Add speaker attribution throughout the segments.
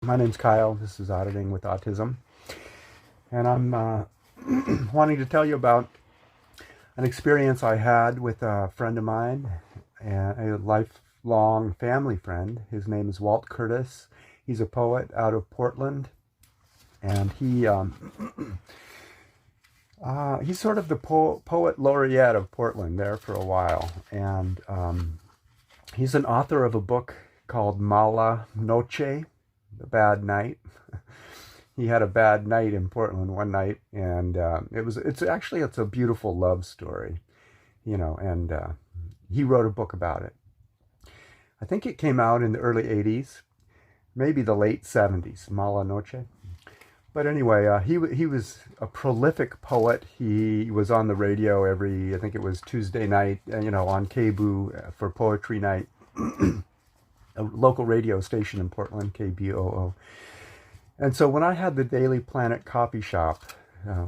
Speaker 1: My name's Kyle. This is Auditing with Autism. And I'm wanting to tell you about an experience I had with a friend of mine, a lifelong family friend. His name is Walt Curtis. He's a poet out of Portland. And he's sort of the poet laureate of Portland there for a while. And he's an author of a book called Mala Noche, The Bad Night. He had a bad night in Portland one night, and it's a beautiful love story, and he wrote a book about it. I think it came out in the early 80s, maybe the late 70s, Mala Noche. But anyway, he was a prolific poet. He was on the radio every, I think it was Tuesday night, on KBOO for poetry night, a local radio station in Portland, KBOO. And so when I had the Daily Planet coffee shop,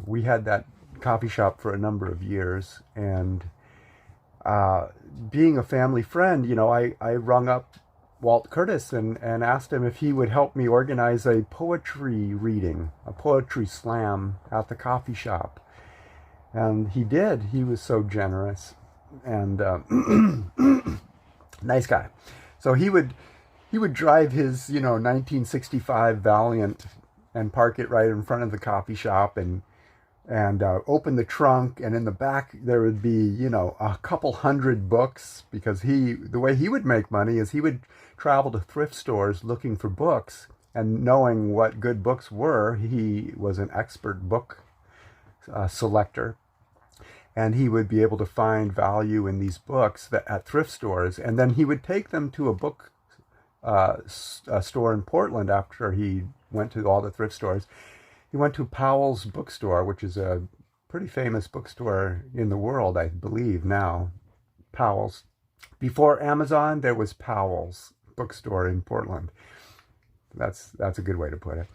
Speaker 1: we had that coffee shop for a number of years. And being a family friend, I rung up Walt Curtis and asked him if he would help me organize a poetry reading, a poetry slam at the coffee shop. And he did. He was so generous and nice guy. So he would drive his 1965 Valiant and park it right in front of the coffee shop and open the trunk, and in the back there would be a couple hundred books, because the way he would make money is he would travel to thrift stores looking for books, and knowing what good books were, he was an expert book selector. And he would be able to find value in these books at thrift stores, and then he would take them to a book store in Portland. After he went to all the thrift stores, he went to Powell's bookstore, which is a pretty famous bookstore in the world, I believe now. Powell's. Before Amazon, there was Powell's bookstore in Portland. That's a good way to put it.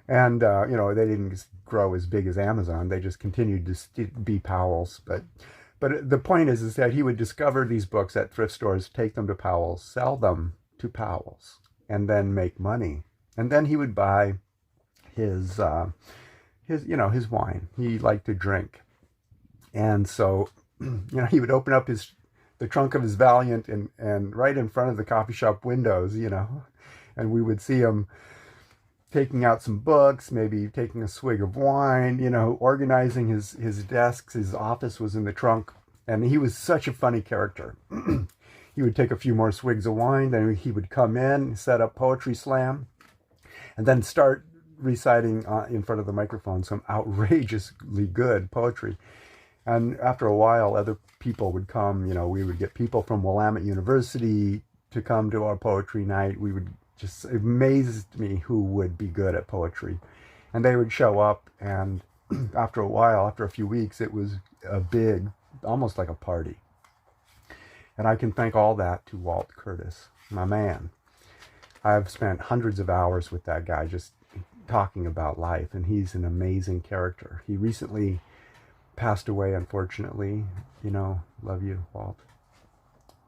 Speaker 1: And they didn't grow as big as Amazon. They just continued to be Powell's. But the point is that he would discover these books at thrift stores, take them to Powell's, sell them to Powell's, and then make money. And then he would buy his wine. He liked to drink, and so he would open up the trunk of his Valiant and right in front of the coffee shop windows, and we would see him taking out some books, maybe taking a swig of wine, organizing his desks. His office was in the trunk, and he was such a funny character. He would take a few more swigs of wine, then he would come in, set up poetry slam, and then start reciting in front of the microphone some outrageously good poetry. And after a while, other people would come. We would get people from Willamette University to come to our poetry night. It amazed me who would be good at poetry. And they would show up, and after a while, after a few weeks, it was a big, almost like a party. And I can thank all that to Walt Curtis, my man. I've spent hundreds of hours with that guy just talking about life, and he's an amazing character. He recently passed away, unfortunately. Love you, Walt.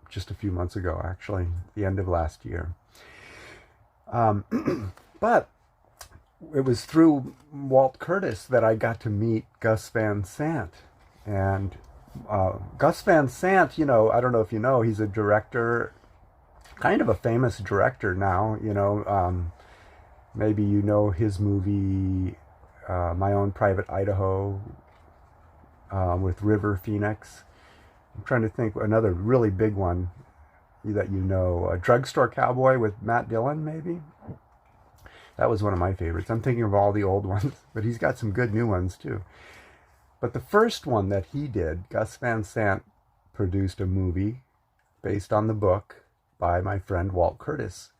Speaker 1: Just a few months ago, actually, the end of last year. But it was through Walt Curtis that I got to meet Gus Van Sant. And Gus Van Sant, I don't know if you know, he's a director, kind of a famous director now. Maybe you know his movie, My Own Private Idaho, with River Phoenix. I'm trying to think another really big one that a Drugstore Cowboy with Matt Dillon, maybe. That was one of my favorites. I'm thinking of all the old ones, but he's got some good new ones too. But the first one that he did, Gus Van Sant produced a movie based on the book by my friend Walt Curtis.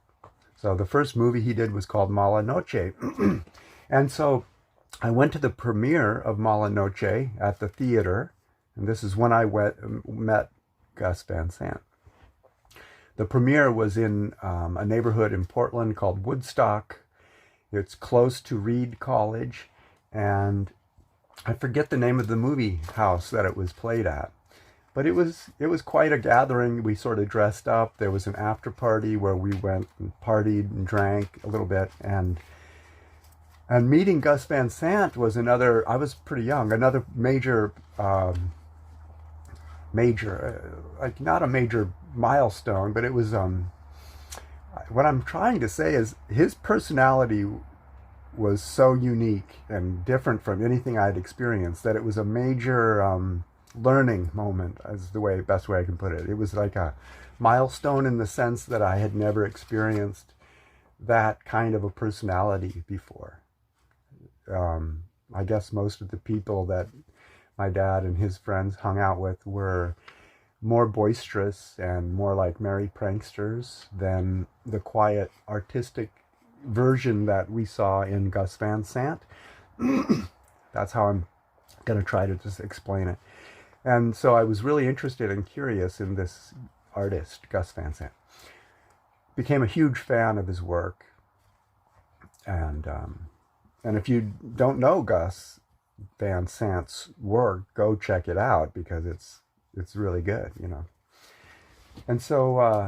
Speaker 1: So the first movie he did was called Mala Noche. And so I went to the premiere of Mala Noche at the theater, and this is when I met Gus Van Sant. The premiere was in a neighborhood in Portland called Woodstock. It's close to Reed College, and I forget the name of the movie house that it was played at. But it was quite a gathering. We sort of dressed up. There was an after party where we went and partied and drank a little bit, and meeting Gus Van Sant was another. I was pretty young. Another like not a major milestone, but it was. What I'm trying to say is his personality was so unique and different from anything I'd experienced that it was a major learning moment, as the best way I can put it. It was like a milestone in the sense that I had never experienced that kind of a personality before. I guess most of the people that my dad and his friends hung out with were more boisterous and more like merry pranksters than the quiet artistic version that we saw in Gus Van Sant. That's how I'm going to try to just explain it. And so I was really interested and curious in this artist, Gus Van Sant. Became a huge fan of his work. And if you don't know Gus Van Sant's work, go check it out because it's really good, you know. And so